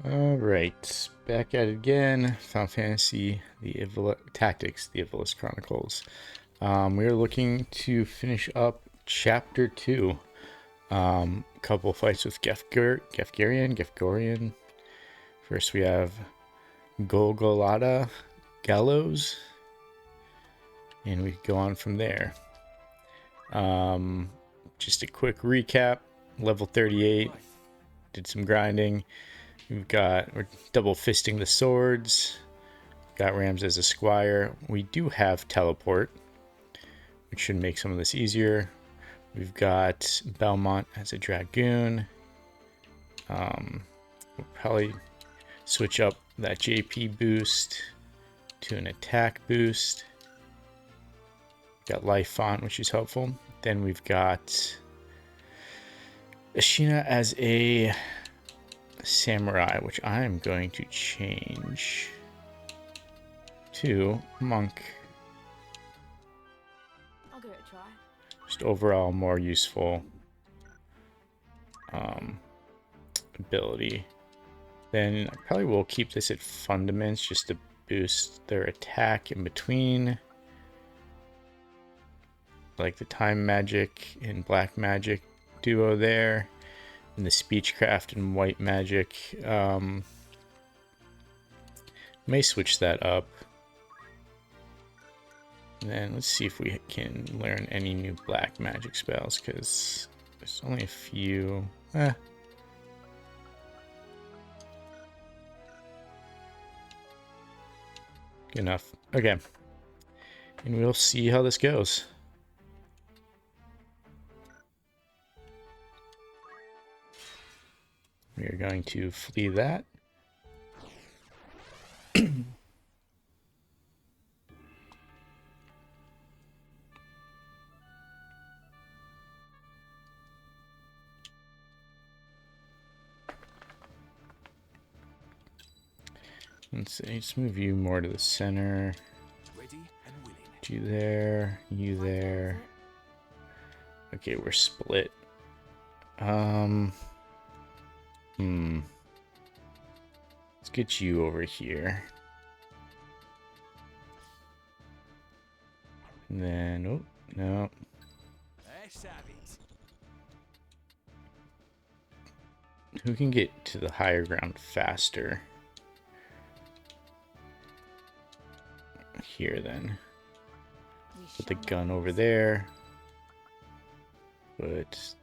Alright, back at it again. Final Fantasy, Tactics, the Ivalice Chronicles. We are looking to finish up Chapter 2. Couple fights with Gafgarion. First we have Golgolada Gallows. And we go on from there. Just a quick recap. Level 38. Did some grinding. We're double fisting the swords. Got Rams as a squire. We do have teleport, which should make some of this easier. We've got Belmont as a dragoon. We'll probably switch up that JP boost to an attack boost. Got life font, which is helpful. Then we've got Ashina as a samurai, which I'm going to change to monk. I'll give it a try. Just overall more useful ability. Then I probably will keep this at fundaments just to boost their attack in between, like the time magic and black magic duo there. And the speechcraft and white magic. May switch that up. And then let's see if we can learn any new black magic spells, because there's only a few. Good enough. Okay. And we'll see how this goes. We are going to flee that. Let's see, let's move you more to the center. Ready and willing. You there, you there. Okay, we're split. Let's get you over here. And then, oh, no. Who can get to the higher ground faster? Here, then. Put the gun over there. Put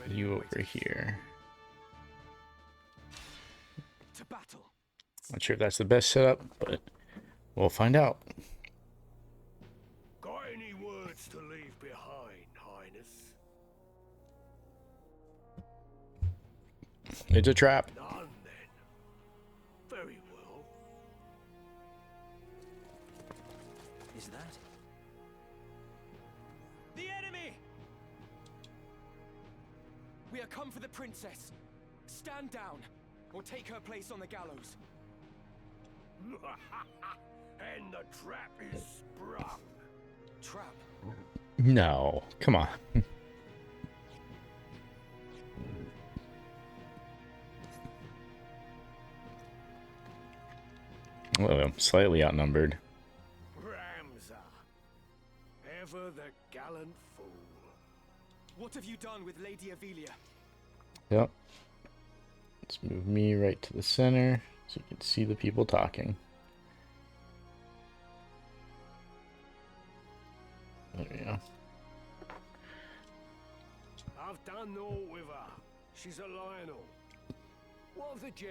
you over here. To battle. Not sure if that's the best setup, but we'll find out. Got any words to leave behind, Highness? It's a trap. None, then. Very well. Is that? The enemy! We are come for the princess. Stand down, or take her place on the gallows. And the trap is sprung. Trap? No, come on. Well, I'm slightly outnumbered. Ramza, ever the gallant fool. What have you done with Lady Ivalice? Yep. Let's move me right to the center so you can see the people talking. There we go. I've done naught with her. She's a Lionel. What of the gem?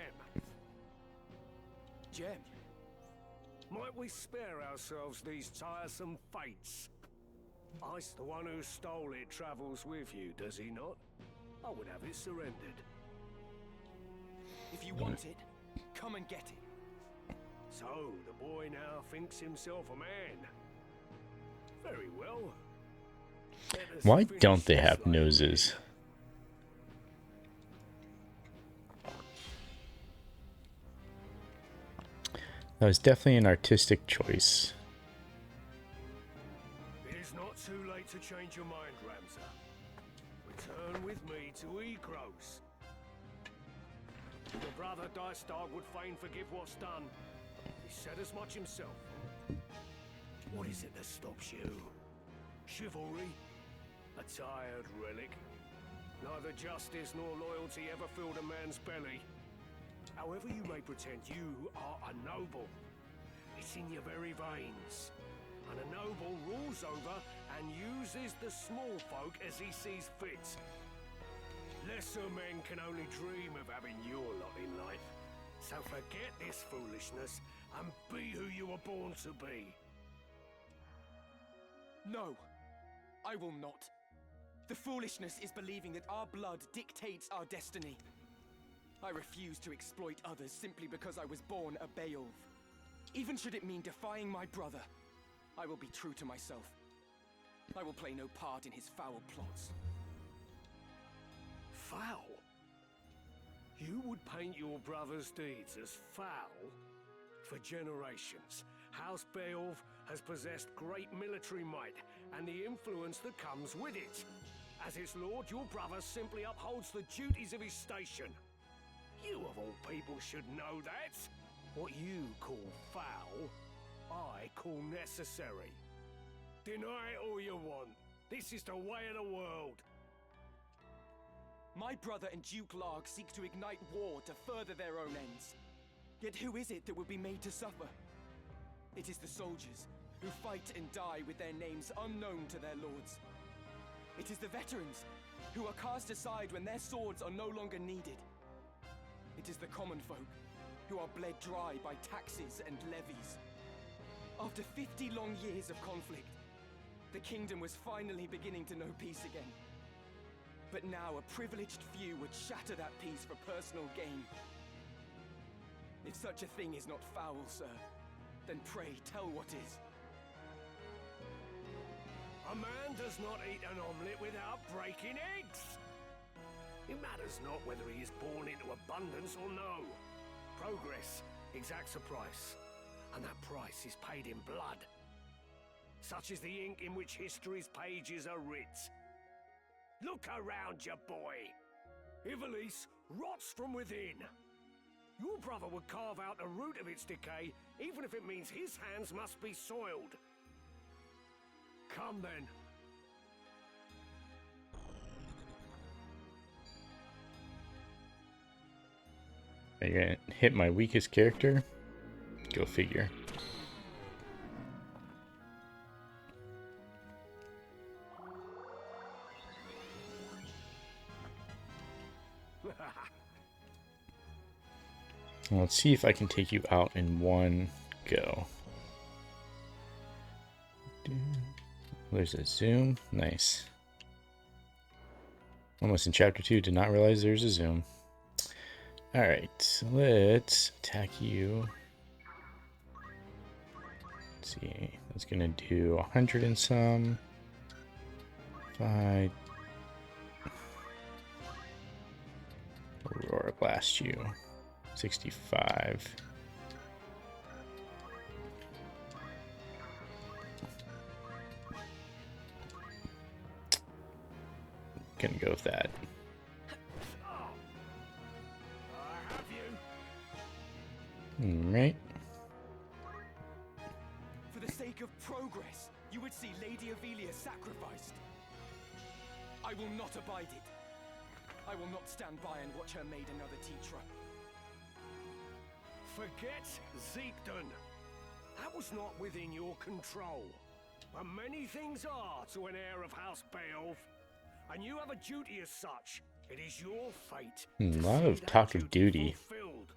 Gem? Might we spare ourselves these tiresome fates? Ice, the one who stole it, travels with you, does he not? I would have it surrendered. If you want it, come and get it. So, the boy now thinks himself a man. Very well. Let us Why finish don't they this have like noses? That was definitely an artistic choice. It is not too late to change your mind, Ramza. Return with me to Egros. Your brother Dicedog would fain forgive what's done. He said as much himself. What is it that stops you? Chivalry? A tired relic? Neither justice nor loyalty ever filled a man's belly. However you may pretend, you are a noble. It's in your very veins. And a noble rules over and uses the small folk as he sees fit. Lesser men can only dream of having your lot in life. So forget this foolishness and be who you were born to be. No, I will not. The foolishness is believing that our blood dictates our destiny. I refuse to exploit others simply because I was born a Beowulf. Even should it mean defying my brother, I will be true to myself. I will play no part in his foul plots. Foul? You would paint your brother's deeds as foul? For generations, House Beowulf has possessed great military might and the influence that comes with it. As its lord, your brother simply upholds the duties of his station. You of all people should know that. What you call foul, I call necessary. Deny it all you want. This is the way of the world. My brother and Duke Larg seek to ignite war to further their own ends. Yet who is it that will be made to suffer? It is the soldiers, who fight and die with their names unknown to their lords. It is the veterans, who are cast aside when their swords are no longer needed. It is the common folk, who are bled dry by taxes and levies. After 50 long years of conflict, the kingdom was finally beginning to know peace again. But now a privileged few would shatter that peace for personal gain. If such a thing is not foul, sir, then pray tell what is. A man does not eat an omelette without breaking eggs. It matters not whether he is born into abundance or no. Progress exacts a price, and that price is paid in blood. Such is the ink in which history's pages are writ. Look around you, boy. Ivalice rots from within. Your brother would carve out the root of its decay, even if it means his hands must be soiled. Come then. Are you gonna hit my weakest character? Go figure. Let's see if I can take you out in one go. There's a zoom. Nice. Almost in chapter 2, did not realize there's a zoom. Alright, let's attack you. Let's see, that's gonna do 100 and some. If I Aurora Blast you, 65. Gonna go with that. Alright. For the sake of progress, you would see Lady Ivalice sacrificed. I will not abide it. I will not stand by and watch her made another Tetra. Forget Zeekden. That was not within your control. But many things are to an heir of House Beowulf. And you have a duty as such. It is your fate. A lot of talk of duty. Fulfilled.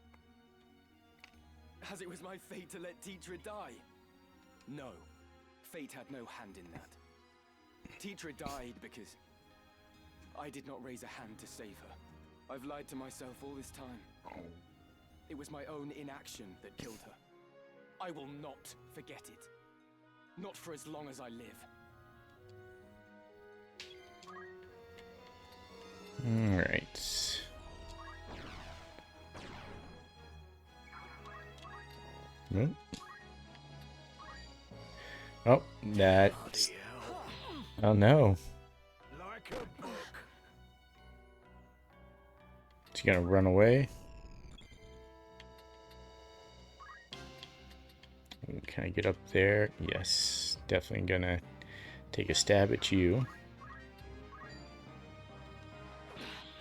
As it was my fate to let Tetra die. No, fate had no hand in that. Tetra died because I did not raise a hand to save her. I've lied to myself all this time. It was my own inaction that killed her. I will not forget it. Not for as long as I live. Alright. Nope. Oh, that. Oh no. Like a book. Is he gonna run away? Can I get up there? Yes. Definitely gonna take a stab at you.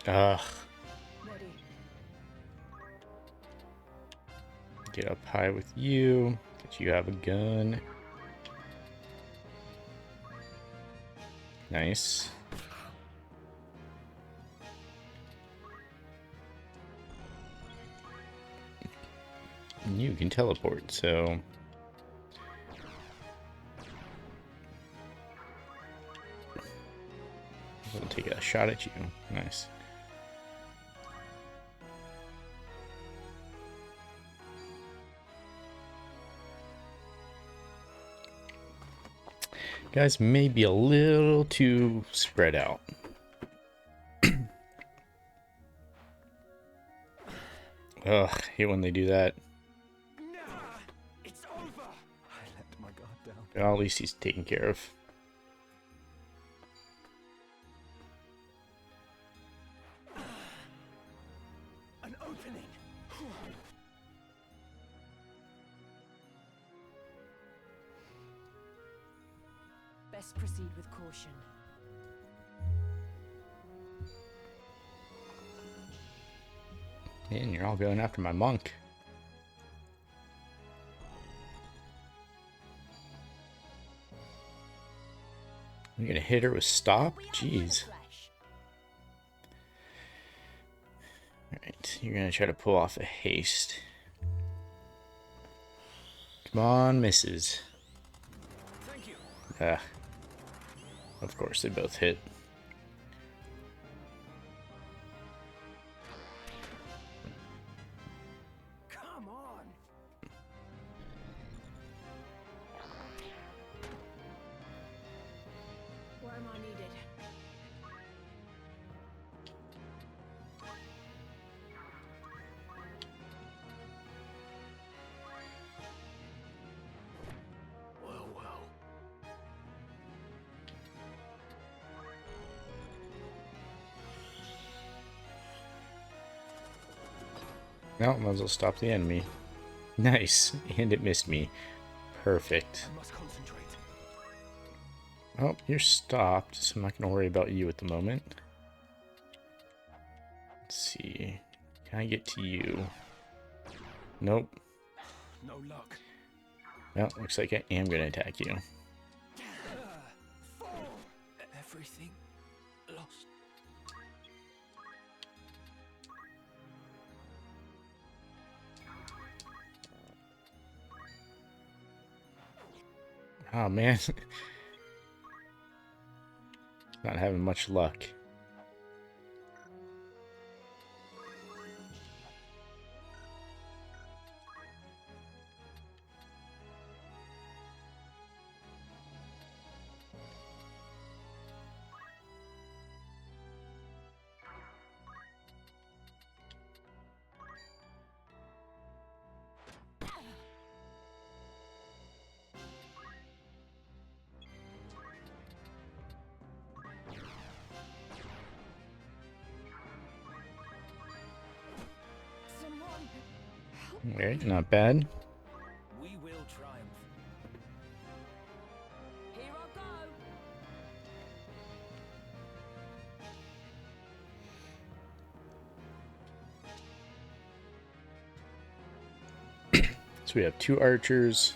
Ugh. Ready. Get up high with you. But you have a gun. Nice. And you can teleport, so... I'll take a shot at you. Nice. Guys may be a little too spread out. Ugh, hate when they do that. Nah, it's over. I let my guard down. Well, at least he's taken care of. An opening. Best proceed with caution. And you're all going after my monk. You're gonna hit her with stop? Jeez. Alright, you're gonna try to pull off a haste. Come on, misses. Thank you. Ah. Of course, they both hit. Come on. Where am I needed? Well, well. No, might as well stop the enemy. Nice, and it missed me. Perfect. I must concentrate. Oh, you're stopped, so I'm not going to worry about you at the moment. Let's see. Can I get to you? Nope. No luck. Well, looks like I am going to attack you. Fall. Everything lost. Oh, man. Not having much luck. Someone help. Alright, not bad. We will triumph. Here I go. So we have 2 archers,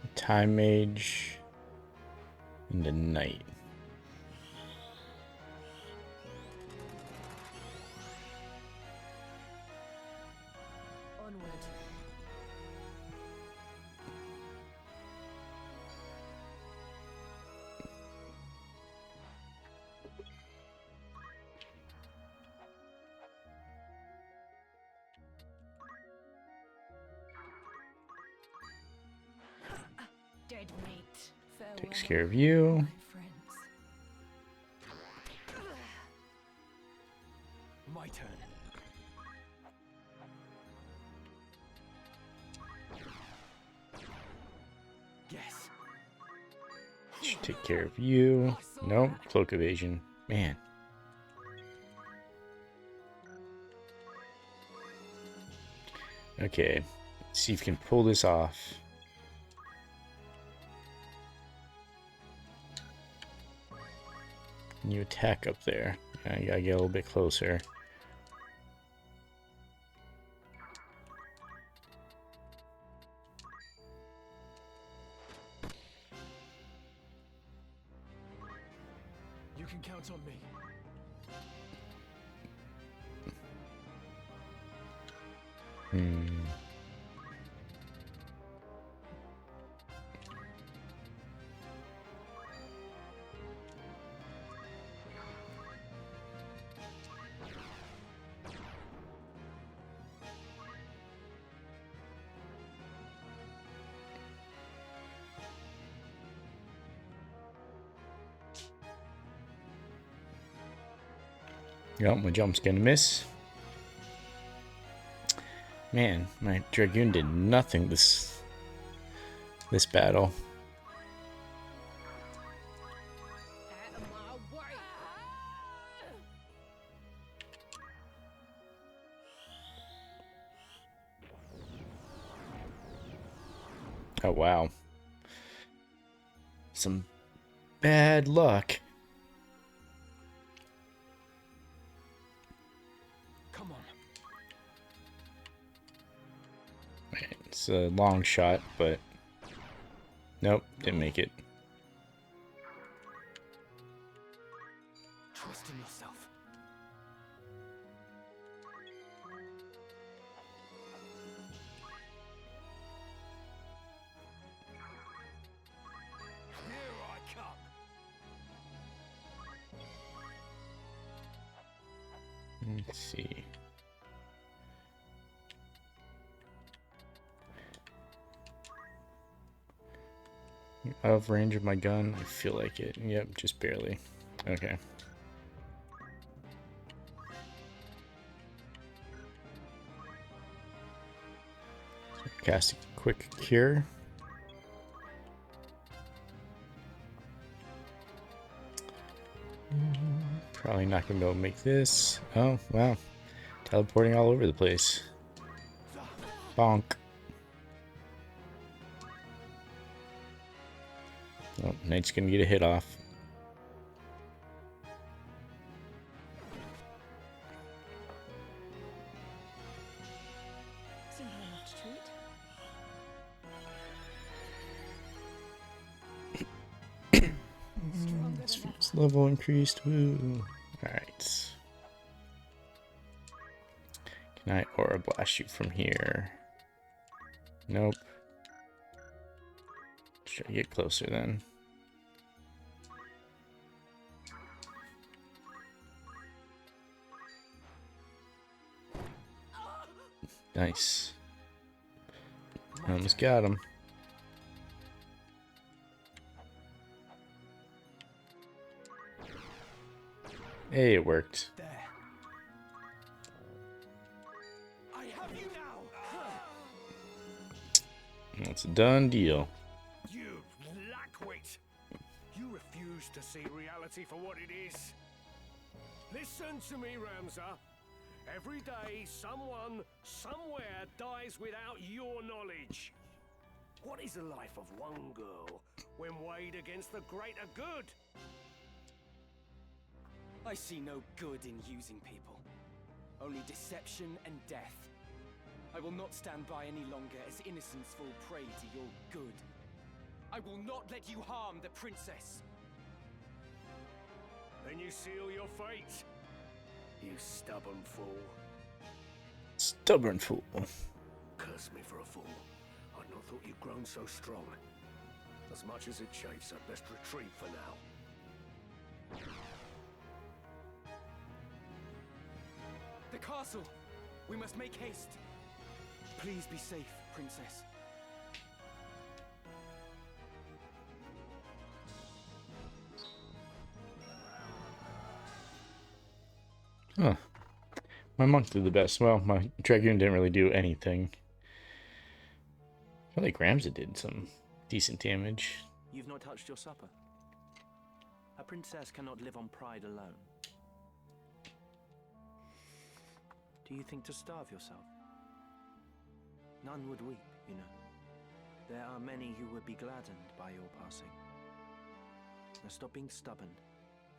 a time mage, and a knight. Onward. Dead meat. Farewell, Takes care of you. my friends. My turn. Yes. Should take care of you. Nope, cloak evasion. Man. Okay, let's see if we can pull this off. Can you attack up there? Yeah, you gotta get a little bit closer. You can count on me. Yep, my jump's gonna miss. Man, my Dragoon did nothing this battle. Out of my way. Oh wow. Some bad luck. Come on. It's a long shot, but nope, didn't make it. Trust in yourself. Here I come. Let's see. Out of range of my gun? I feel like it. Yep, just barely. Okay. Cast a quick cure. Probably not gonna be able to make this. Oh, wow. Teleporting all over the place. Bonk. Oh, Knight's gonna get a hit off. Simple enough to treat. Stronger than Sphere's level increased. Woo. Alright. Can I aura blast you from here? Nope. Should I get closer then? Nice. Almost got him. Hey, it worked. There. I have you now. That's a done deal. You lackwit! You refuse to see reality for what it is. Listen to me, Ramza. Every day, someone, somewhere dies without your knowledge. What is the life of one girl when weighed against the greater good? I see no good in using people. Only deception and death. I will not stand by any longer as innocents fall prey to your good. I will not let you harm the princess. Then you seal your fate. You stubborn fool. Stubborn fool. Curse me for a fool. I'd not thought you'd grown so strong. As much as it chafes, I'd best retreat for now. The castle! We must make haste. Please be safe, princess. Huh. My monk did the best. Well, my Dragoon didn't really do anything. I feel like Ramza did some decent damage. You've not touched your supper. A princess cannot live on pride alone. Do you think to starve yourself? None would weep, you know. There are many who would be gladdened by your passing. Now stop being stubborn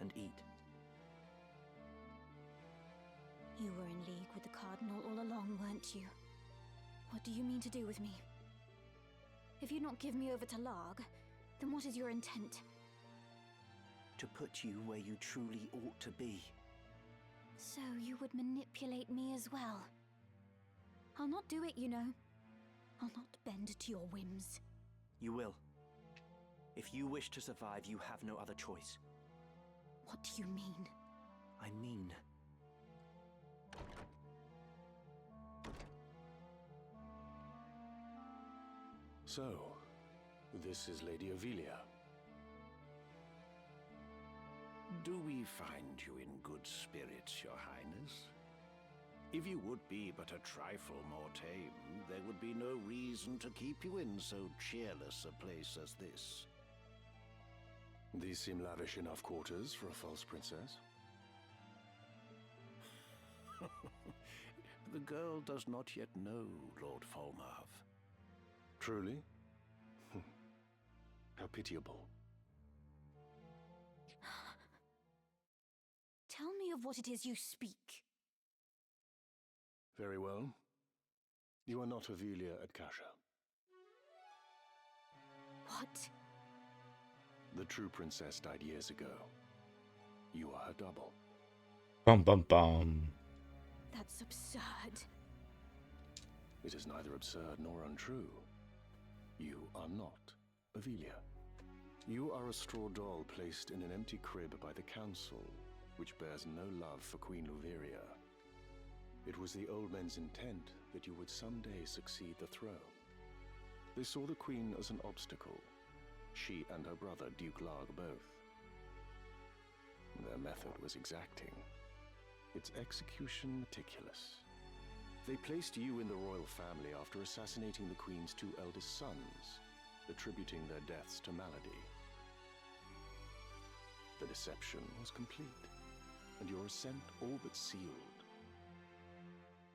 and eat. You were in league with the Cardinal all along, weren't you? What do you mean to do with me? If you not give me over to Larg, then what is your intent? To put you where you truly ought to be. So you would manipulate me as well? I'll not do it, you know. I'll not bend to your whims. You will. If you wish to survive, you have no other choice. What do you mean? I mean... So, this is Lady Avilia. Do we find you in good spirits, Your Highness? If you would be but a trifle more tame, there would be no reason to keep you in so cheerless a place as this. These seem lavish enough quarters for a false princess. The girl does not yet know Lord Falmarv. Truly? How pitiable. Tell me of what it is you speak. Very well. You are not Avilia at Kasha. What? The true princess died years ago. You are her double. Bum bum bum. That's absurd. It is neither absurd nor untrue. You are not Avilia. You are a straw doll placed in an empty crib by the council, which bears no love for Queen Luveria. It was the old men's intent that you would someday succeed the throne. They saw the queen as an obstacle, she and her brother, Duke Larg, both. Their method was exacting, its execution meticulous. They placed you in the royal family after assassinating the queen's two eldest sons, attributing their deaths to malady. The deception was complete, and your ascent all but sealed.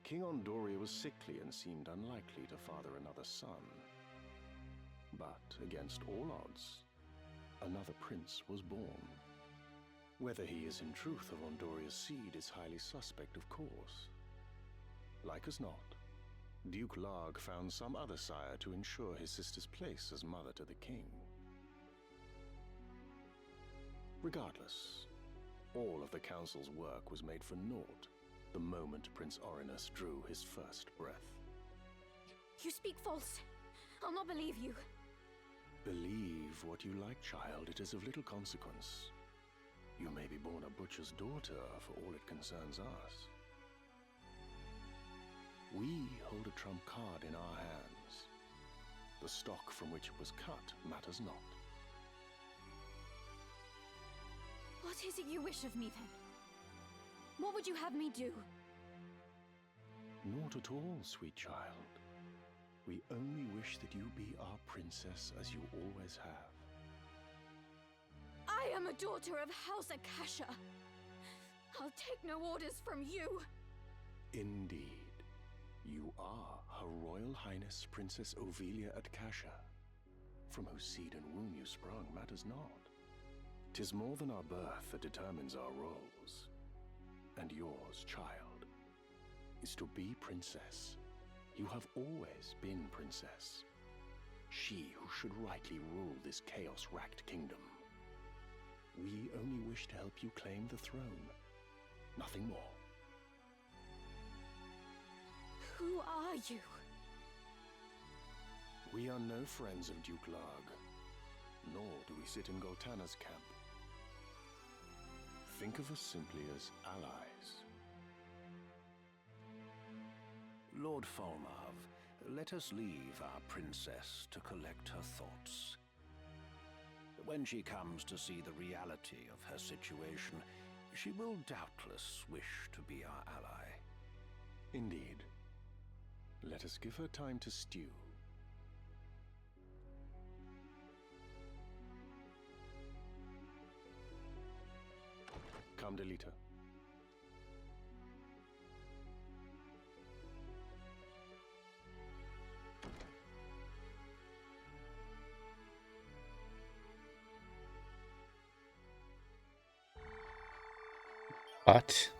King Ondoria was sickly and seemed unlikely to father another son. But against all odds, another prince was born. Whether he is in truth of Ondoria's seed is highly suspect, of course. Like as not, Duke Larg found some other sire to ensure his sister's place as mother to the king. Regardless, all of the council's work was made for naught the moment Prince Orinus drew his first breath. You speak false. I'll not believe you. Believe what you like, child. It is of little consequence. You may be born a butcher's daughter for all it concerns us. We hold a trump card in our hands. The stock from which it was cut matters not. What is it you wish of me, then? What would you have me do? Naught at all, sweet child. We only wish that you be our princess as you always have. I am a daughter of House Akasha. I'll take no orders from you. Indeed. You are Her Royal Highness Princess Ovilia at Kasha. From whose seed and womb you sprung matters not. 'Tis more than our birth that determines our roles. And yours, child, is to be princess. You have always been princess. She who should rightly rule this chaos-racked kingdom. We only wish to help you claim the throne. Nothing more. Who are you? We are no friends of Duke Larg, nor do we sit in Goltana's camp. Think of us simply as allies. Lord Falmarv, let us leave our princess to collect her thoughts. When she comes to see the reality of her situation, she will doubtless wish to be our ally. Indeed. Let us give her time to stew. Come, Delita. What?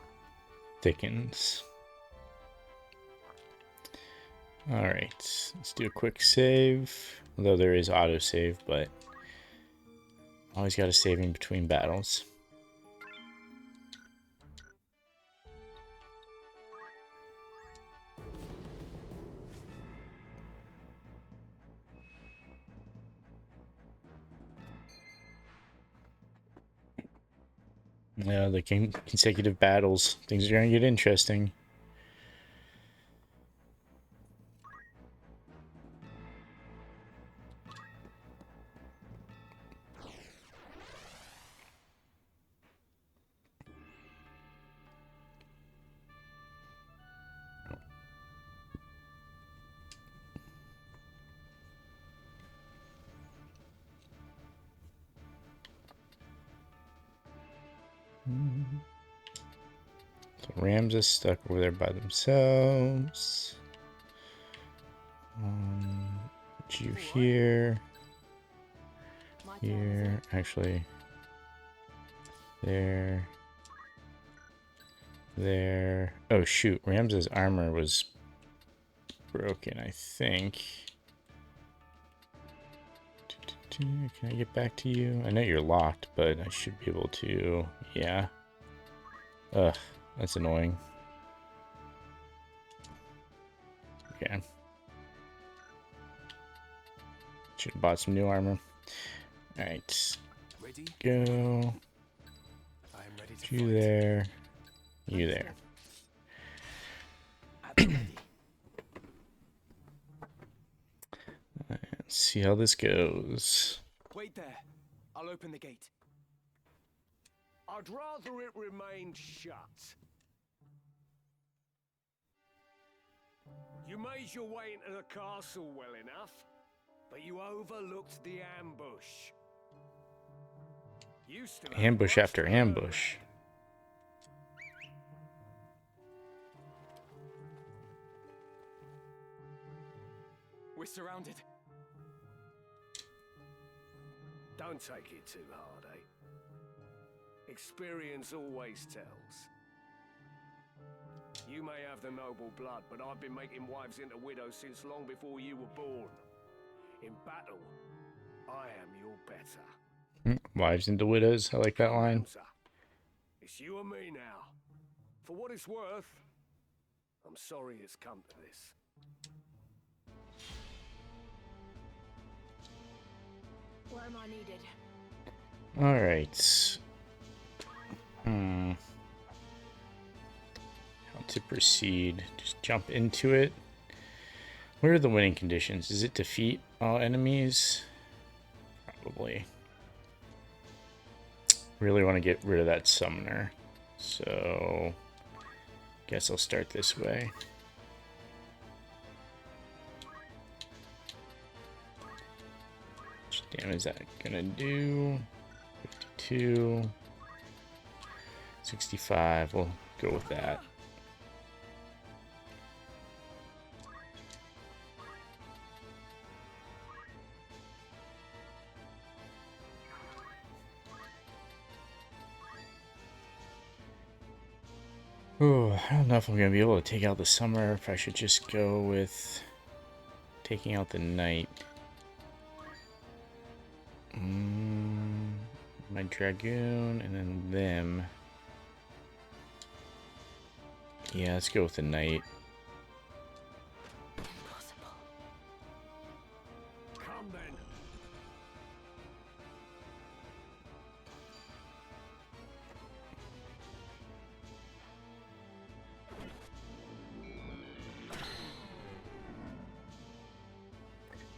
thickens. Alright, let's do a quick save. Although there is autosave, but always got to save in between battles. Yeah, the consecutive battles. Things are going to get interesting. So Rams is stuck over there by themselves. Put you here. Here. Actually. There. There. Oh shoot, Rams's armor was broken, I think. Can I get back to you? I know you're locked, but I should be able to. Yeah. Ugh, that's annoying. Okay. Should have bought some new armor. Alright. Go. You there. You there. Let's see how this goes. Wait there. I'll open the gate. I'd rather it remained shut. You made your way into the castle well enough, but you overlooked the ambush. You still have Ambush much after to learn. ambush. We're surrounded. Don't take it too hard, eh? Experience always tells. You may have the noble blood, but I've been making wives into widows since long before you were born. In battle, I am your better. Wives into widows. I like that line. It's you and me now. For what it's worth, I'm sorry it's come to this. Where am I needed? Alright. How to proceed. Just jump into it. What are the winning conditions? Is it defeat all enemies? Probably. Really want to get rid of that summoner. So, guess I'll start this way. How much damage is that gonna do? 52. 65. We'll go with that. Oh, I don't know if I'm going to be able to take out the summer, if I should just go with taking out the knight. My dragoon, and then them. Yeah, let's go with the knight. Impossible. Come then.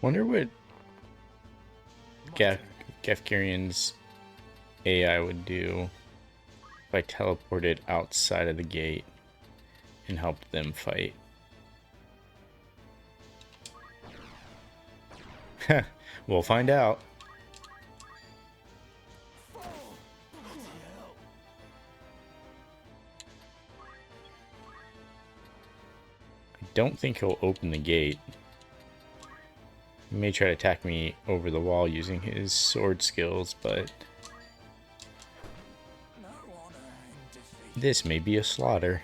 Wonder what Gafgarion's AI would do if I teleported outside of the gate and helped them fight. We'll find out. I don't think he'll open the gate. He may try to attack me over the wall using his sword skills, but this may be a slaughter.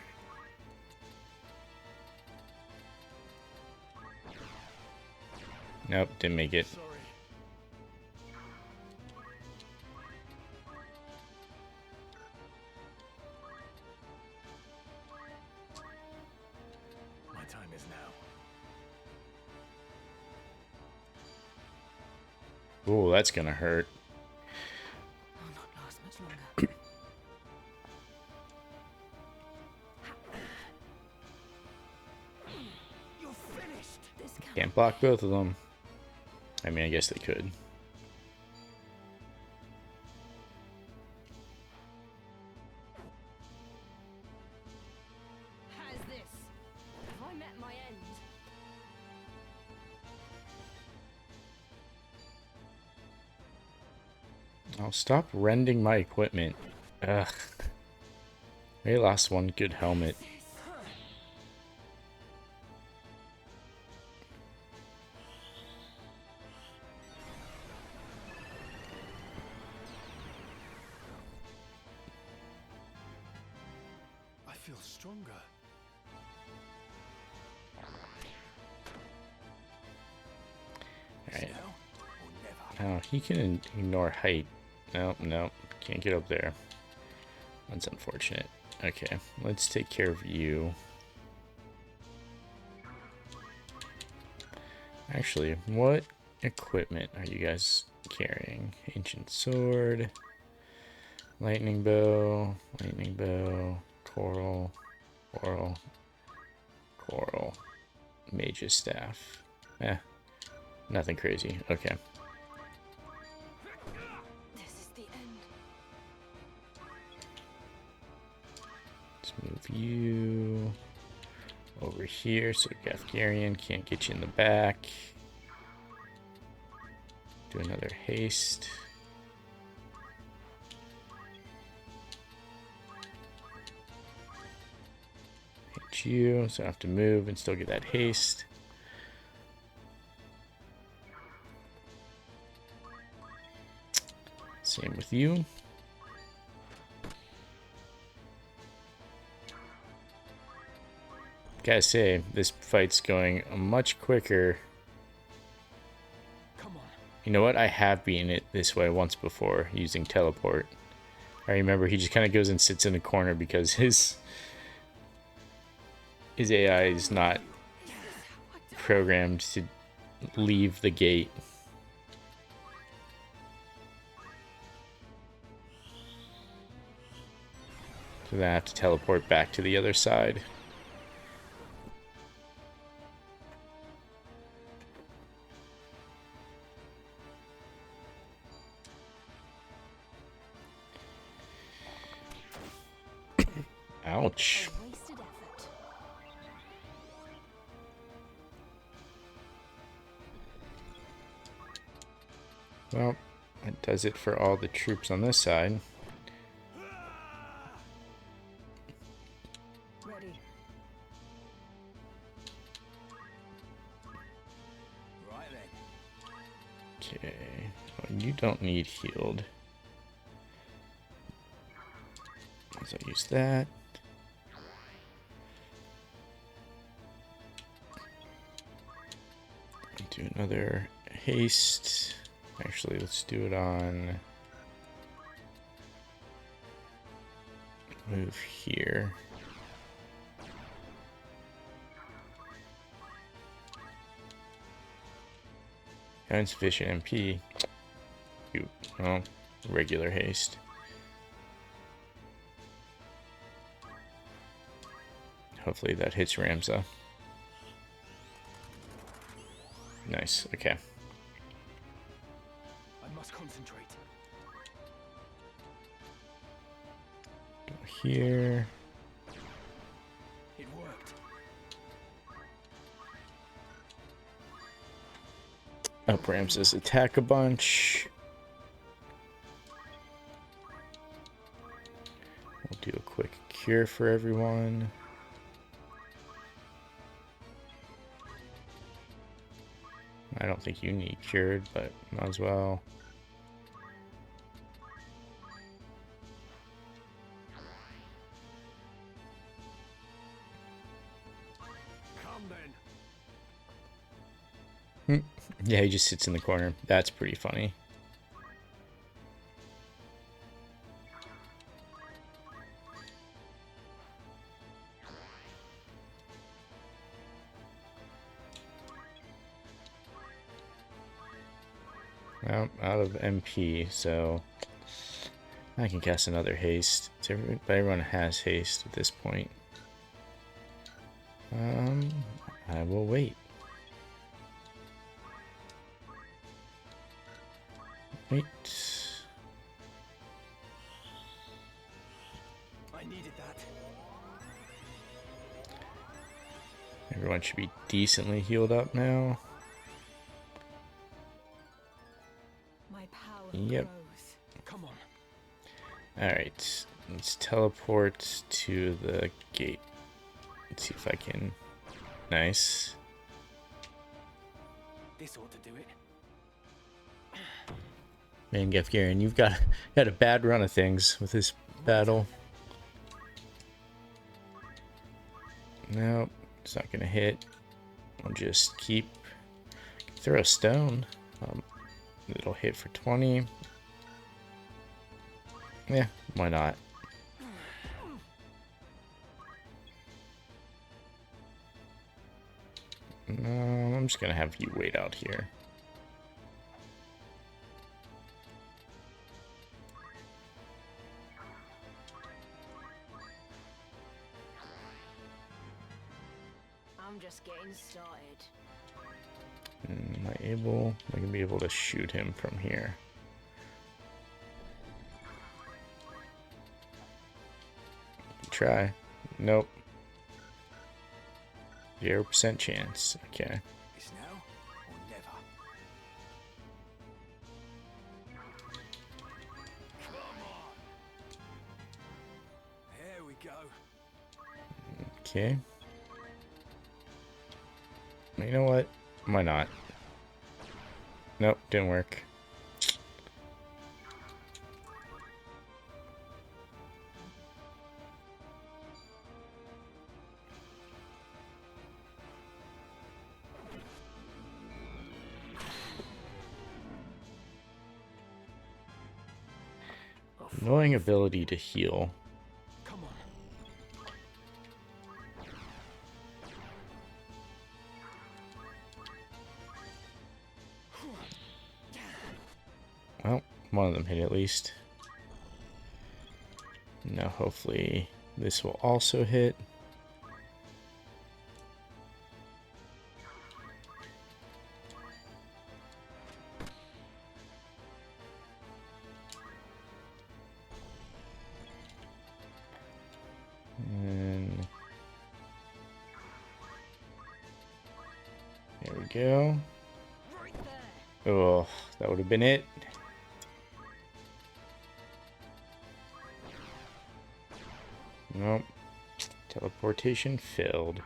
Nope, didn't make it. Sorry. My time is now. Oh, that's gonna hurt. I'll not last much longer. You're finished! This Can't block both of them. I mean, I guess they could. How's this? Have I met my end? I'll stop rending my equipment. Ugh. They lost one good helmet. I feel stronger. Alright. Now or never. Oh, he can ignore height. Nope, nope. Can't get up there. That's unfortunate. Okay, let's take care of you. Actually, what equipment are you guys carrying? Ancient sword, lightning bow, coral, mage's staff. Nothing crazy. Okay. This is the end. Let's move you over here so Gafgarion can't get you in the back. Do another haste. Hit you, so I have to move and still get that haste. Same with you. Gotta say, this fight's going much quicker. Come on. You know what? I have beaten it this way once before using teleport. I remember he just kind of goes and sits in a corner because his AI is not programmed to leave the gate. So then I have to teleport back to the other side. Ouch. A wasted effort. Well, that does it for all the troops on this side. Ready. Right then. Okay. Well, you don't need healed. So I'll use that. Do another haste. Actually, let's do it on move here. Insufficient MP. Oh, regular haste. Hopefully that hits Ramza. Nice, okay. I must concentrate. Go here. It worked. Up Ramza's attack a bunch. We'll do a quick cure for everyone. I don't think you need cured, but might as well. Come then. Yeah, he just sits in the corner. That's pretty funny. Well, out of MP, so I can cast another haste. But everyone has haste at this point. I will wait. Wait. I needed that. Everyone should be decently healed up now. My power Yep. grows. Come on. Alright, let's teleport to the gate. Let's see if I can. Nice. This ought to do it. Man, Gafgarion, you've got a bad run of things with this battle. Nope, it's not gonna hit. I'll just keep throw a stone. It'll hit for 20. Yeah, why not? I'm just gonna have you wait out here. I'm just getting started. Am I able? I can be able to shoot him from here. Try. Nope. 0% chance. Okay. It's now or never. Come on. There we go. Okay. You know what? Why not? Nope, didn't work. Annoying ability to heal. Come on. Well, one of them hit at least. Now hopefully this will also hit. And there we go. Right there. Oh, that would have been it. Nope. Teleportation failed.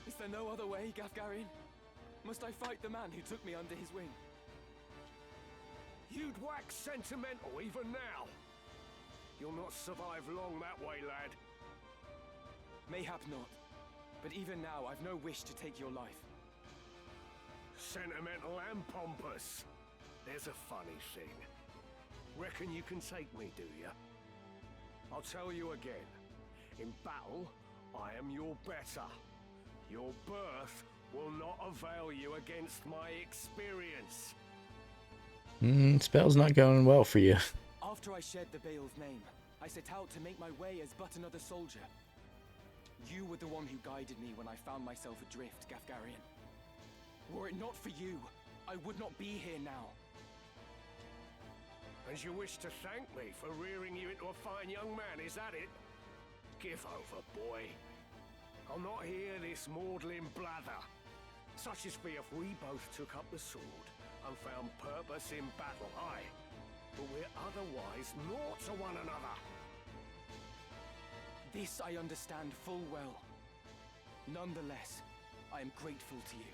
Is there no other way, Gafgarion? Must I fight the man who took me under his wing? You'd wax sentimental even now. You'll not survive long that way, lad. Mayhap not. But even now, I've no wish to take your life. Sentimental and pompous. There's a funny thing. Reckon you can take me, do ya? I'll tell you again. In battle, I am your better. Your birth will not avail you against my experience. Spell's not going well for you. After I shed the Bale's name, I set out to make my way as but another soldier. You were the one who guided me when I found myself adrift, Gafgarion. Were it not for you, I would not be here now. And you wish to thank me for rearing you into a fine young man, is that it? Give over, boy. I'll not hear this maudlin blather. Such as be if we both took up the sword and found purpose in battle, aye, but we're otherwise naught to one another. This I understand full well. Nonetheless, I am grateful to you.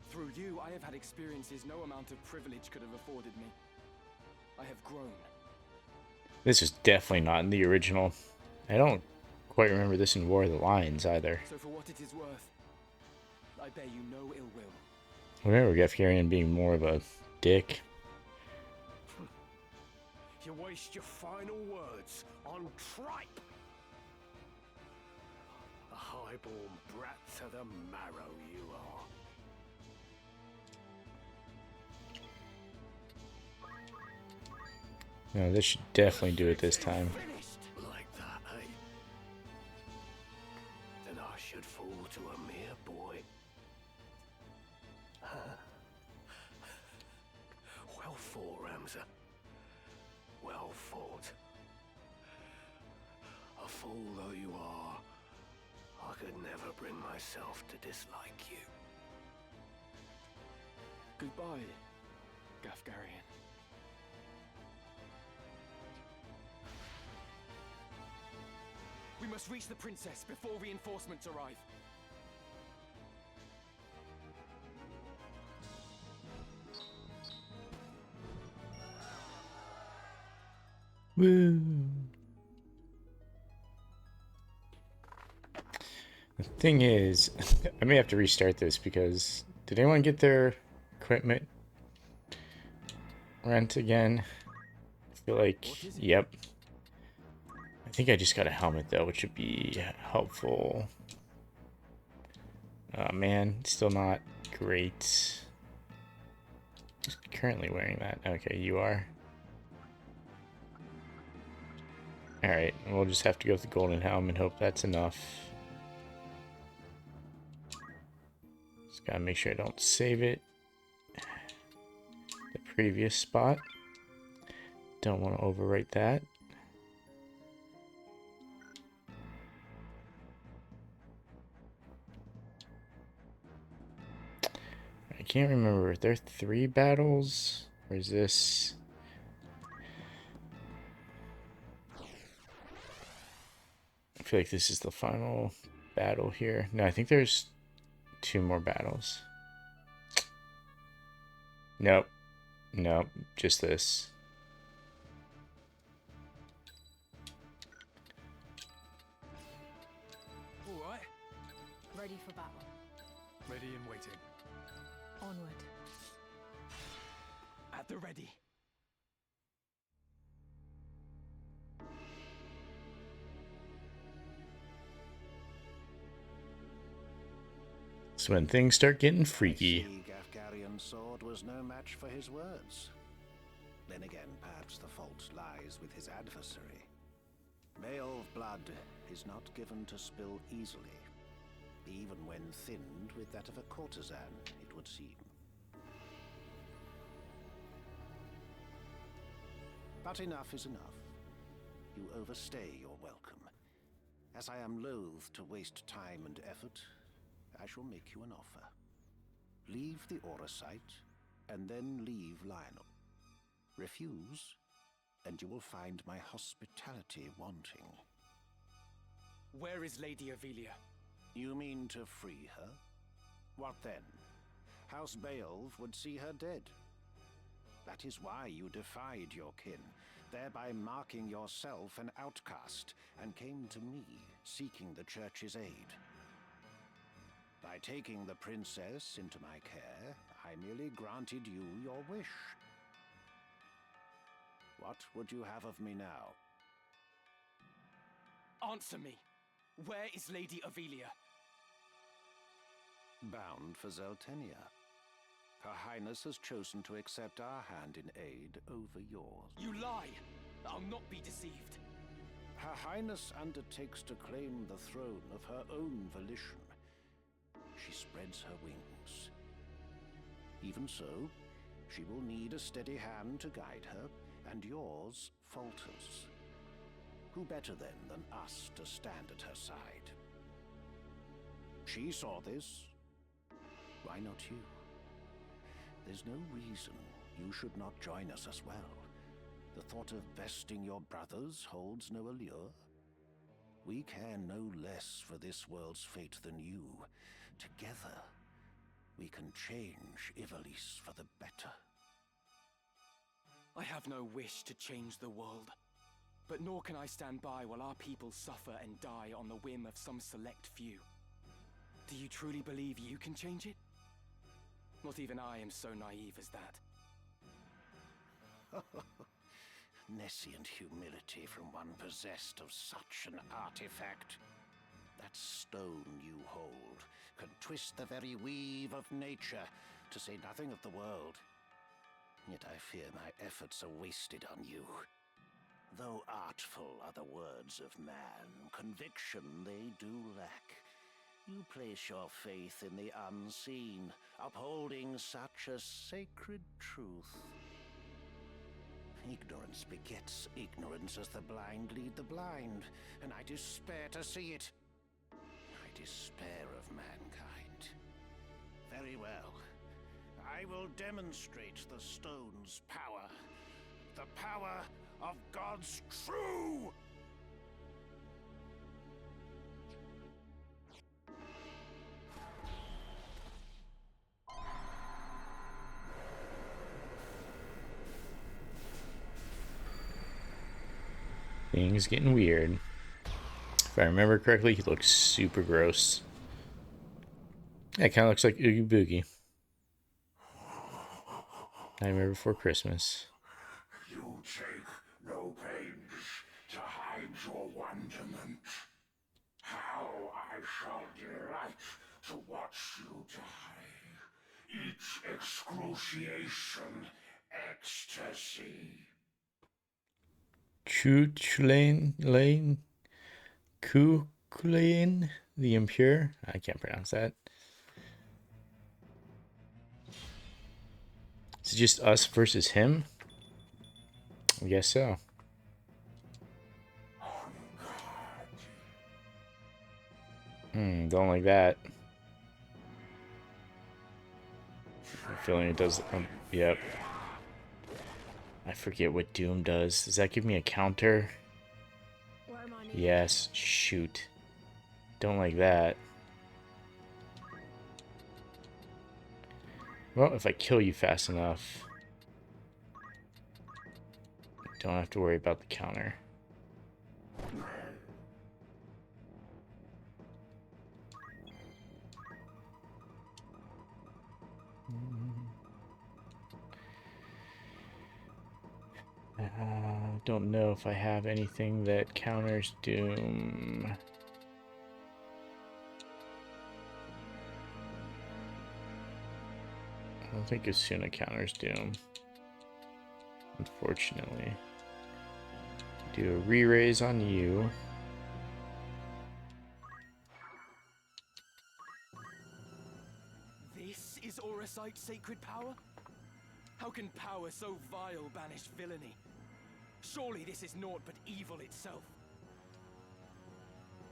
Through you, I have had experiences no amount of privilege could have afforded me. I have grown. This is definitely not in the original. I don't quite remember this in War of the Lions either. So for what it is worth, I bear you no ill will. I remember Gafgarion being more of a dick. You waste your final words on tripe. A highborn brat to the marrow you are. No, this should definitely do it this time. Finished like that, eh? Then I should fall to a mere boy. Well fought, Ramza. Well fought. A fool though you are, I could never bring myself to dislike you. Goodbye, Gafgarion. We must reach the princess before reinforcements arrive. Woo! The thing is, I may have to restart this because did anyone get their equipment rent again? I feel like, yep. I think I just got a helmet though, which would be helpful. Man, still not great. Just currently wearing that. Okay, you are. Alright, we'll just have to go with the golden helm and hope that's enough. Just gotta make sure I don't save it. The previous spot. Don't want to overwrite that. I can't remember. Are there 3 battles? Or is this... I feel like this is the final battle here. No, I think there's 2 more battles. Nope. Nope. Just this. All right. Ready for battle. Ready and waiting. Onward. At the ready. So when things start getting I freaky. see Gafgarion's sword was no match for his words. Then again, perhaps the fault lies with his adversary. Male blood is not given to spill easily, even when thinned with that of a courtesan, it would seem. But enough is enough. You overstay your welcome. As I am loath to waste time and effort, I shall make you an offer. Leave the Aura site, and then leave Lionel. Refuse, and you will find my hospitality wanting. Where is Lady Ivalice? You mean to free her? What then? House Beowulf would see her dead. That is why you defied your kin, thereby marking yourself an outcast, and came to me, seeking the Church's aid. By taking the princess into my care, I merely granted you your wish. What would you have of me now? Answer me. Where is Lady Ivalice? Bound for Zeltenia. Her Highness has chosen to accept our hand in aid over yours. You lie! I'll not be deceived. Her Highness undertakes to claim the throne of her own volition. She spreads her wings. Even so, she will need a steady hand to guide her, and yours falters. Who better then than us to stand at her side? She saw this. Why not you? There's no reason you should not join us as well. The thought of besting your brothers holds no allure. We care no less for this world's fate than you. Together, we can change Ivalice for the better. I have no wish to change the world. But nor can I stand by while our people suffer and die on the whim of some select few. Do you truly believe you can change it? Not even I am so naive as that. Nescient humility from one possessed of such an artifact. That stone you hold can twist the very weave of nature, to say nothing of the world. Yet I fear my efforts are wasted on you. Though artful are the words of man, conviction they do lack. You place your faith in the unseen, upholding such a sacred truth. Ignorance begets ignorance as the blind lead the blind, and I despair to see it. I despair of mankind. Very well. I will demonstrate the stone's power. The power of God's true! Things getting weird. If I remember correctly, he looks super gross. Yeah, kind of looks like Oogie Boogie. Nightmare Before Christmas. You take no pains to hide your wonderment. How I shall delight to watch you die. Each excruciation, ecstasy. Cuchulainn, the Impure. I can't pronounce that. Is it just us versus him? I guess so. Don't like that. I'm feeling it does. Yep. I forget what Doom does. Does that give me a counter? Yes. Shoot. Don't like that. Well, if I kill you fast enough, don't have to worry about the counter. Don't know if I have anything that counters Doom. I don't think Asuna counters Doom, unfortunately. Do a re-raise on you. This is Auracite's sacred power? How can power so vile banish villainy? Surely this is naught but evil itself.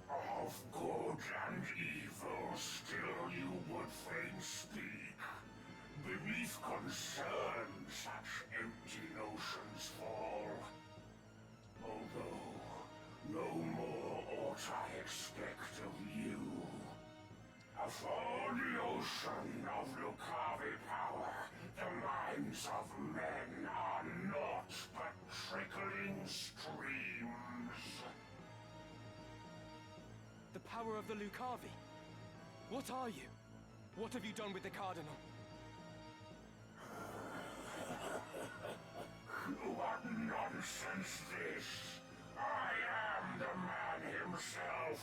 Of good and evil still you would fain speak. Beneath concern such empty notions fall. Although no more ought I expect of you. Afore the ocean of Lucavi power, the minds of men are naught but trickling streams. The power of the Lucavi? What are you? What have you done with the Cardinal? What nonsense this! I am the man himself.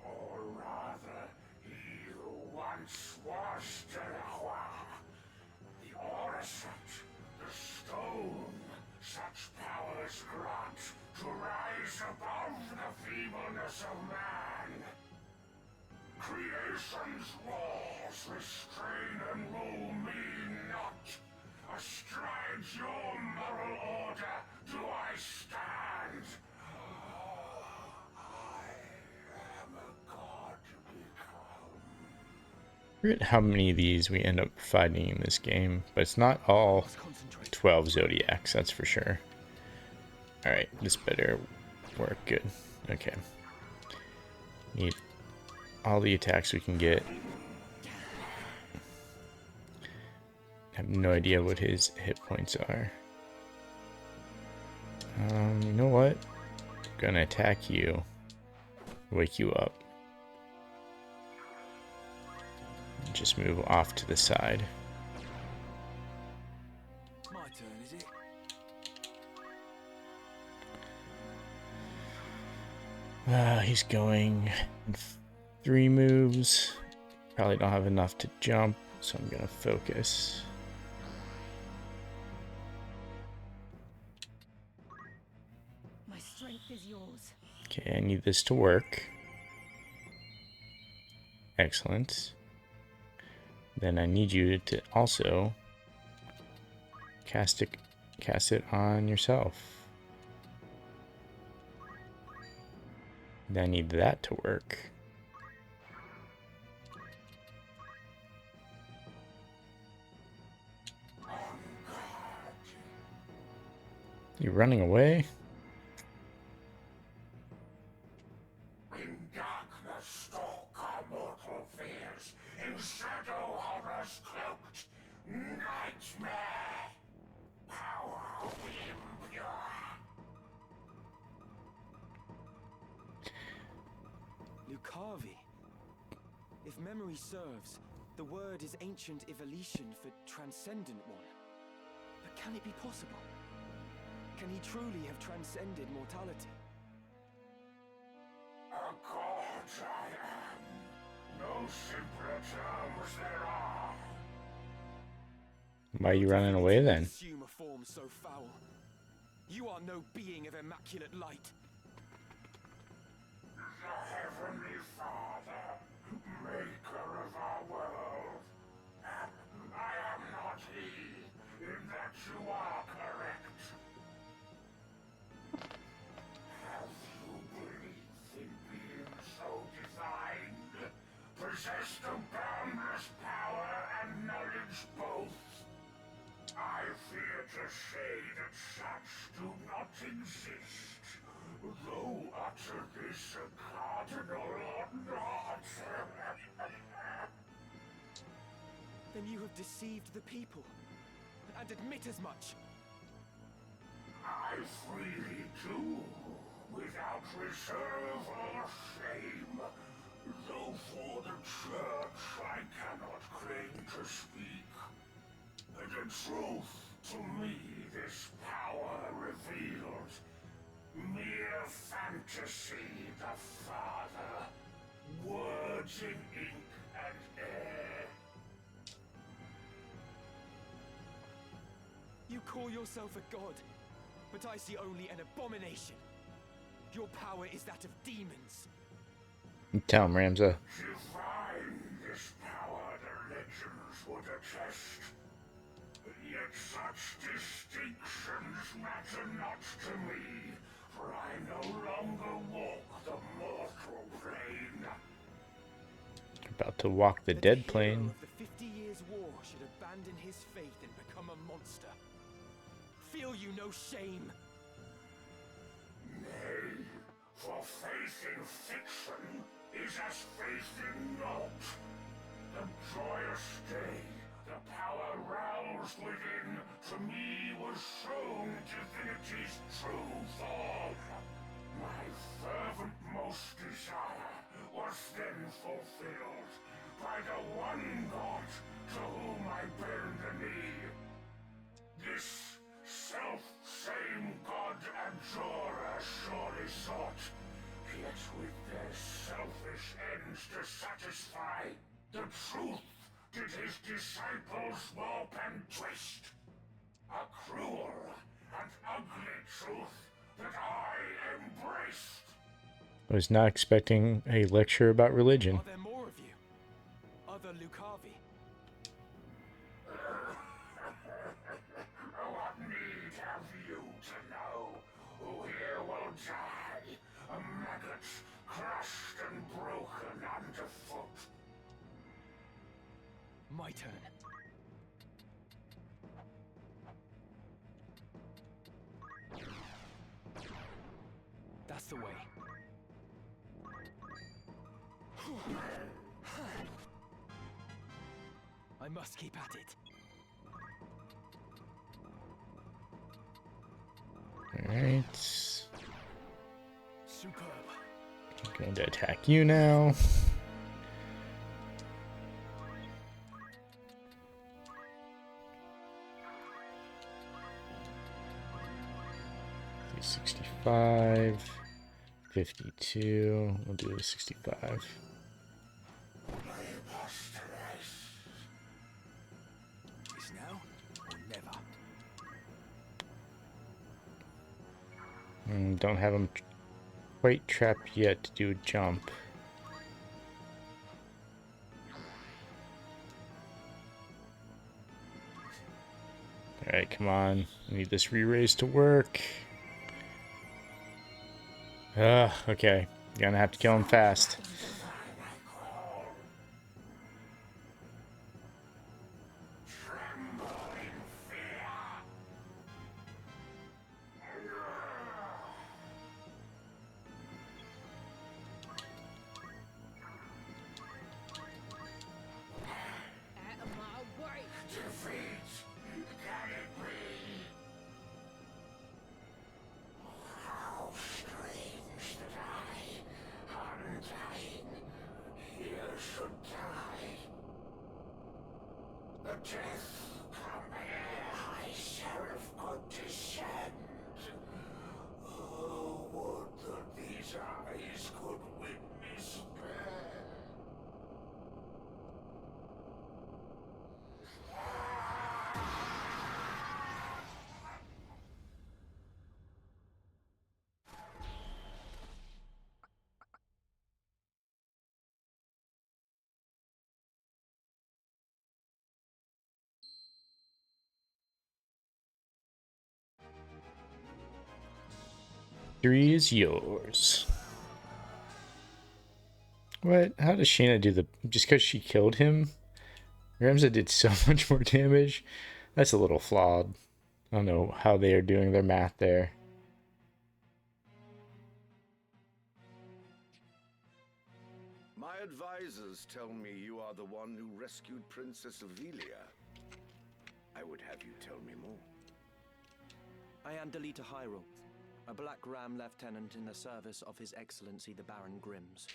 Or rather, he who once was Delacroix. The Auracite, the stone, such powers grant to rise above the feebleness of man. Creation's laws restrain and rule me not. Astride your moral order do I stand. I am a god become. I forget how many of these we end up fighting in this game, but it's not all 12 Zodiacs, that's for sure. Alright, this better work. Good. Okay. Need all the attacks we can get. I have no idea what his hit points are. You know what? I'm gonna attack you. Wake you up. Just move off to the side. My turn, is it? He's going 3 moves. Probably don't have enough to jump, so I'm gonna focus. My strength is yours. Okay, I need this to work. Excellent. Then I need you to also cast it on yourself. Then I need that to work. You running away? In darkness stalk our mortal fears, in shadow horrors cloaked. Nightmare! Power of the impure. Lucavi. If memory serves, the word is ancient Ivalician for transcendent one. But can it be possible? Can he truly have transcended mortality? A god I am. No simpler terms there are. Why are you running away then? Assume a form so foul. You are no being of immaculate light. The Heavenly Father, maker of our world. I am not he, in that you are correct. Have you believed in being so designed, possessed of boundless power and knowledge both? I fear to say that such do not exist, though utter this a cardinal or not. Then you have deceived the people, and admit as much. I freely do, without reserve or shame, though for the church I cannot claim to speak. The truth, to me, this power revealed. Mere fantasy, the Father. Words in ink and air. You call yourself a god, but I see only an abomination. Your power is that of demons. Tell him, Ramza. Divine this power, the legends would attest. Yet such distinctions matter not to me, for I no longer walk the mortal plane. About to walk the dead hero plane. of the 50 Years' War should abandon his faith and become a monster. Feel you no shame? Nay, for faith in fiction is as faith in naught. The joyous day, the power roused within, to me was shown divinity's true form. My fervent most desire was then fulfilled by the one God to whom I bend the knee. This self-same God Abjurer surely sought, yet with their selfish ends to satisfy, the truth did his disciples warp and twist. A cruel and ugly truth that I embraced. I was not expecting a lecture about religion. Are there more of you? Other Lucavi? What need have you to know? Who here will die? A maggot crushed and broken underfoot. My turn. That's the way. I must keep at it. Alright. Going to attack you now. 65, 52. We'll do 65. It's now or never. Don't have him quite trapped yet to do a jump. Alright, come on. I need this re-raise to work. Okay. Gonna have to kill him fast. Three is yours. What? How does Shayna do the... Just because she killed him? Ramza did so much more damage. That's a little flawed. I don't know how they are doing their math there. My advisors tell me you are the one who rescued Princess Avelia. I would have you tell me more. I am Delita Hyrule, a Black Ram lieutenant in the service of His Excellency the Baron Grimms.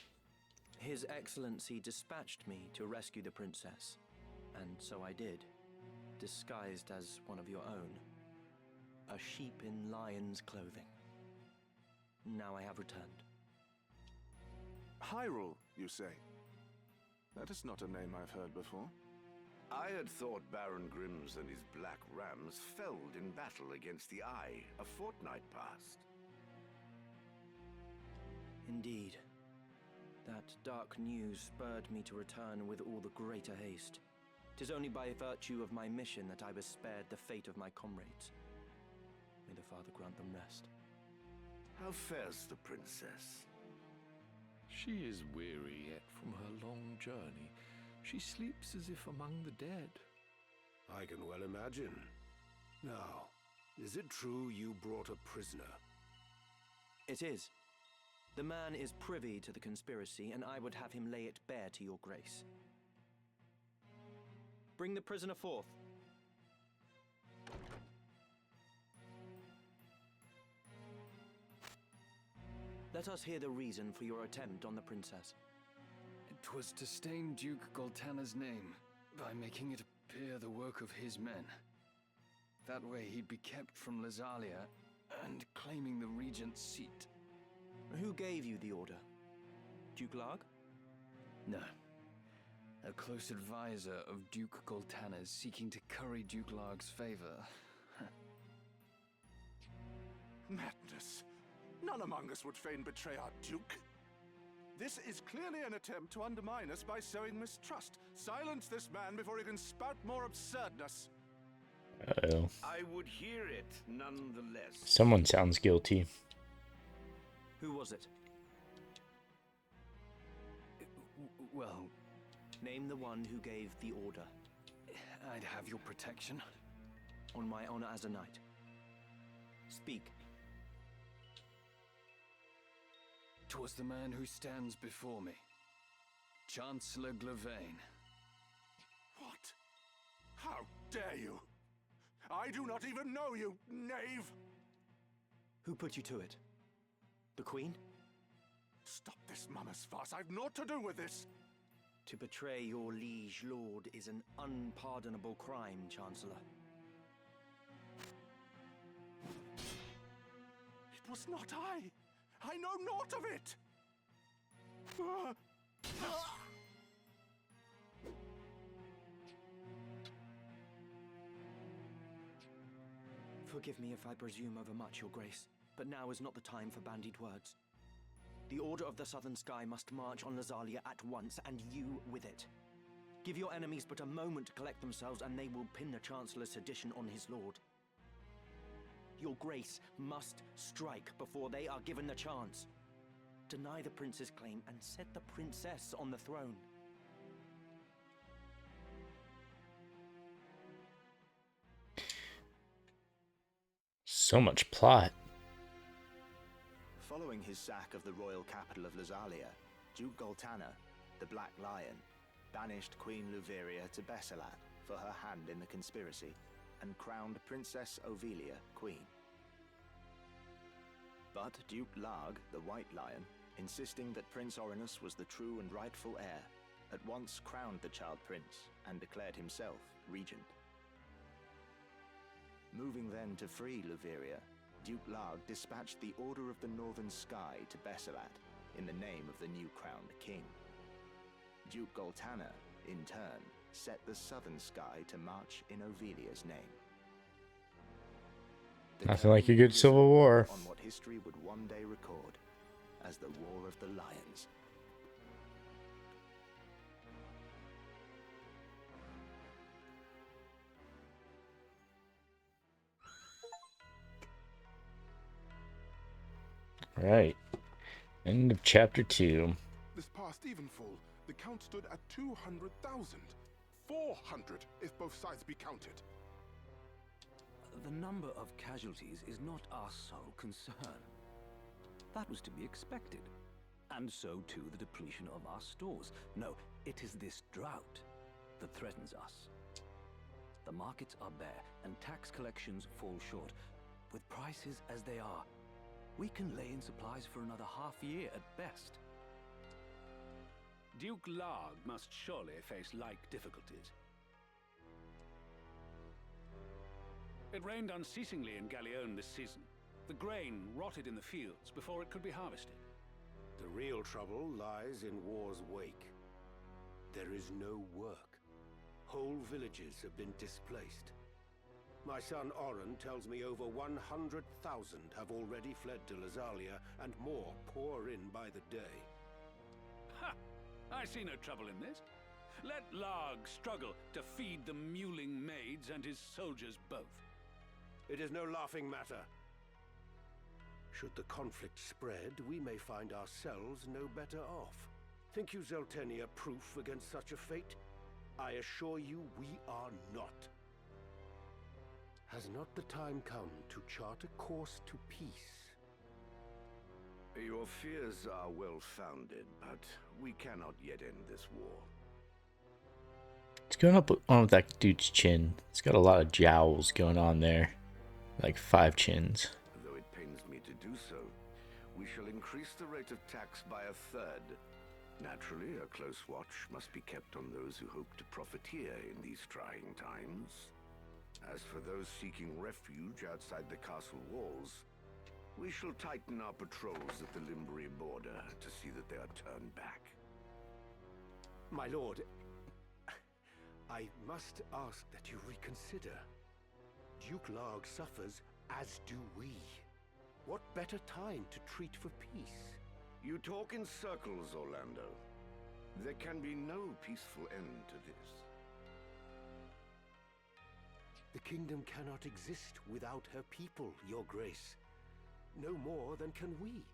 His Excellency dispatched me to rescue the princess, and so I did, disguised as one of your own. A sheep in lion's clothing. Now I have returned. Hyrule, you say? That is not a name I've heard before. I had thought Baron Grimms and his Black Rams felled in battle against the Eye a fortnight past. Indeed. That dark news spurred me to return with all the greater haste. 'Tis only by virtue of my mission that I was spared the fate of my comrades. May the Father grant them rest. How fares the princess? She is weary yet from her long journey. She sleeps as if among the dead. I can well imagine. Now, is it true you brought a prisoner? It is. The man is privy to the conspiracy, and I would have him lay it bare to your grace. Bring the prisoner forth. Let us hear the reason for your attempt on the princess. It was to stain Duke Goltanna's name by making it appear the work of his men. That way he'd be kept from Lazalia and claiming the regent's seat. Who gave you the order? Duke Larg? No. A close advisor of Duke Goltanna's seeking to curry Duke Larg's favor. Madness. None among us would fain betray our Duke. This is clearly an attempt to undermine us by sowing mistrust. Silence this man before he can spout more absurdness. Uh-oh. I would hear it nonetheless. Someone sounds guilty. Who was it? Well, name the one who gave the order. I'd have your protection. On my honor as a knight. Speak. 'Twas the man who stands before me. Chancellor Glavane. What? How dare you? I do not even know you, knave! Who put you to it? The Queen? Stop this mama's farce. I've naught to do with this. To betray your liege lord is an unpardonable crime, Chancellor. It was not I. I know naught of it. Forgive me if I presume overmuch, Your Grace, but now is not the time for bandied words. The Order of the Southern Sky must march on Lazalia at once, and you with it. Give your enemies but a moment to collect themselves, and they will pin the Chancellor's sedition on his lord. Your Grace must strike before they are given the chance. Deny the prince's claim and set the princess on the throne. So much plot. Following his sack of the royal capital of Lazalia, Duke Goltanna, the Black Lion, banished Queen Luveria to Besselat for her hand in the conspiracy, and crowned Princess Ovelia queen. But Duke Larg, the White Lion, insisting that Prince Orinus was the true and rightful heir, at once crowned the child prince and declared himself regent. Moving then to free Luveria, Duke Larg dispatched the Order of the Northern Sky to Besselat in the name of the new crowned king. Duke Goltanna, in turn, set the Southern Sky to march in Ovelia's name. Nothing like a good civil war. On what history would one day record as the War of the Lions. Right. End of chapter 2. This past evenfall, the count stood at 200,000. 400 if both sides be counted. The number of casualties is not our sole concern. That was to be expected. And so too the depletion of our stores. No, it is this drought that threatens us. The markets are bare, and tax collections fall short. With prices as they are, we can lay in supplies for another half year at best. Duke Larg must surely face like difficulties. It rained unceasingly in Gallione this season. The grain rotted in the fields before it could be harvested. The real trouble lies in war's wake. There is no work. Whole villages have been displaced. My son Oren tells me over 100,000 have already fled to Lazalia, and more pour in by the day. Ha! I see no trouble in this. Let Larg struggle to feed the mewling maids and his soldiers both. It is no laughing matter. Should the conflict spread, we may find ourselves no better off. Think you Zeltenia proof against such a fate? I assure you we are not. Has not the time come to chart a course to peace? Your fears are well-founded, but we cannot yet end this war. What's going on with that dude's chin? It's got a lot of jowls going on there. Like 5 chins. Though it pains me to do so, we shall increase the rate of tax by 1/3. Naturally, a close watch must be kept on those who hope to profiteer in these trying times. As for those seeking refuge outside the castle walls, we shall tighten our patrols at the Limbri border to see that they are turned back. My lord, I must ask that you reconsider. Duke Larg suffers, as do we. What better time to treat for peace? You talk in circles, Orlando. There can be no peaceful end to this. The kingdom cannot exist without her people, your grace. No more than can we.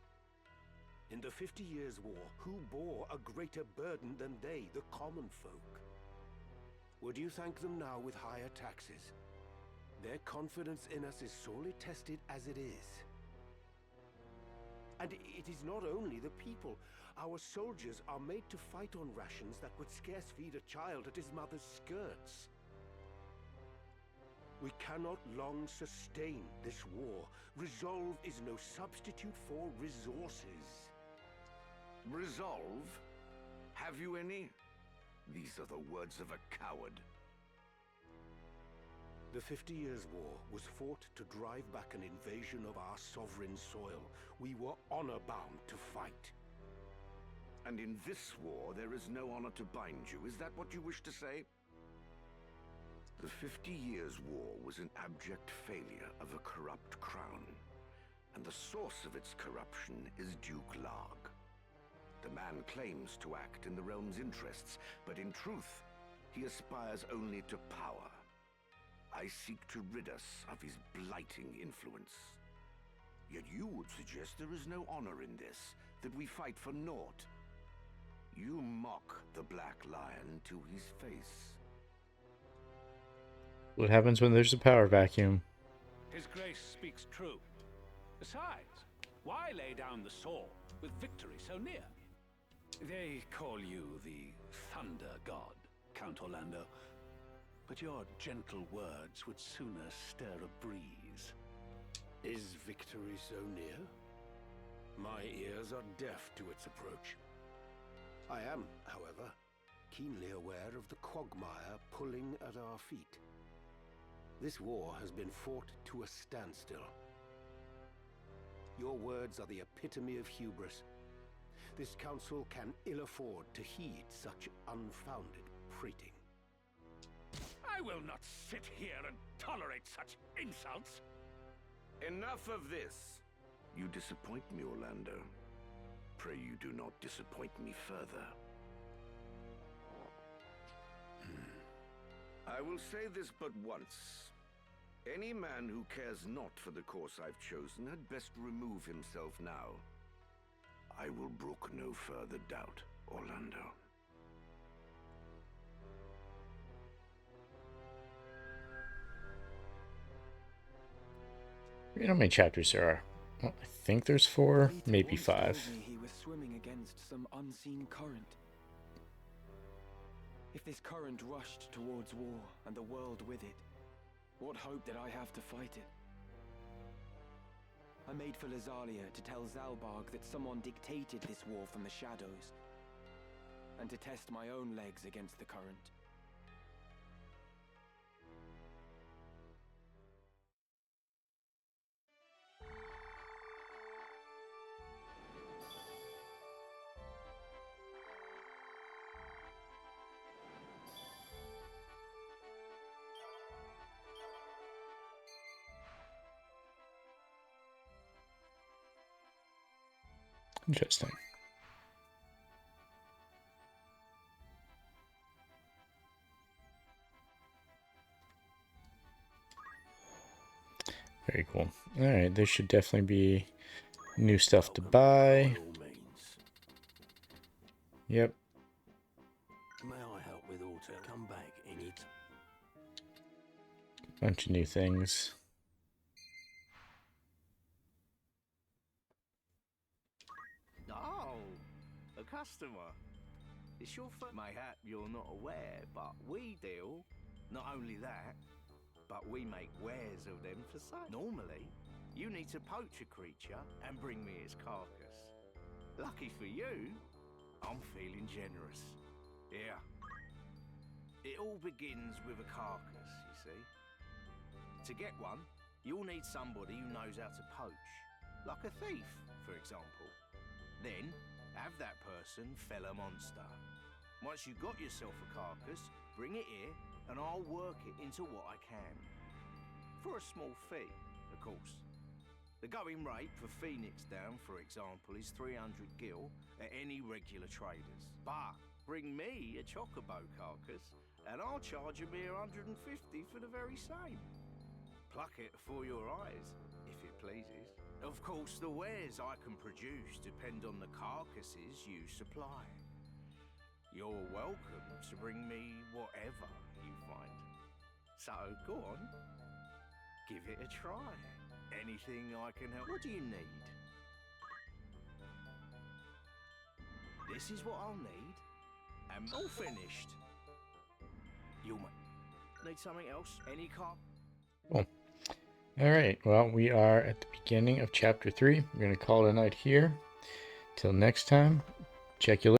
In the 50 Years' War, who bore a greater burden than they, the common folk? Would you thank them now with higher taxes? Their confidence in us is sorely tested as it is. And it is not only the people. Our soldiers are made to fight on rations that would scarce feed a child at his mother's skirts. We cannot long sustain this war. Resolve is no substitute for resources. Resolve? Have you any? These are the words of a coward. The 50 Years' War was fought to drive back an invasion of our sovereign soil. We were honor-bound to fight. And in this war, there is no honor to bind you. Is that what you wish to say? The 50 Years' War was an abject failure of a corrupt crown. And the source of its corruption is Duke Larg. The man claims to act in the realm's interests, but in truth, he aspires only to power. I seek to rid us of his blighting influence. Yet you would suggest there is no honor in this, that we fight for naught. You mock the Black Lion to his face. What happens when there's a power vacuum? His Grace speaks true. Besides, why lay down the sword with victory so near? They call you the Thunder God, Count Orlando. But your gentle words would sooner stir a breeze. Is victory so near? My ears are deaf to its approach. I am, however, keenly aware of the quagmire pulling at our feet. This war has been fought to a standstill. Your words are the epitome of hubris. This council can ill afford to heed such unfounded prating. I will not sit here and tolerate such insults. Enough of this. You disappoint me, Orlando. Pray you do not disappoint me further. I will say this but once. Any man who cares not for the course I've chosen had best remove himself now. I will brook no further doubt, Orlando. You know how many chapters there are? Well, I think there's 4, maybe 5. Told me he was swimming against some unseen current. If this current rushed towards war and the world with it, what hope did I have to fight it? I made for Lazalia to tell Zalbarg that someone dictated this war from the shadows, and to test my own legs against the current. Interesting. Very cool. Alright, there should definitely be new stuff to buy. Yep. May I help with auto? Come back any Bunch of new things. Oh, a customer. It's your first. Mayhap you're not aware, but we deal. Not only that, but we make wares of them for sale. Normally, you need to poach a creature and bring me its carcass. Lucky for you, I'm feeling generous. Yeah. It all begins with a carcass, you see. To get one, you'll need somebody who knows how to poach. Like a thief, for example. Then, have that person fell a monster. Once you've got yourself a carcass, bring it here, and I'll work it into what I can. For a small fee, of course. The going rate for Phoenix Down, for example, is 300 gil at any regular traders. But bring me a chocobo carcass, and I'll charge a mere 150 for the very same. Pluck it before your eyes, if it pleases. Of course, the wares I can produce depend on the carcasses you supply. You're welcome to bring me whatever you find. So, go on. Give it a try. Anything I can help. What do you need? This is what I'll need. And all finished. You'll need something else? Any car? Cool. Alright, well, we are at the beginning of chapter 3. We're going to call it a night here. Till next time, Check you later.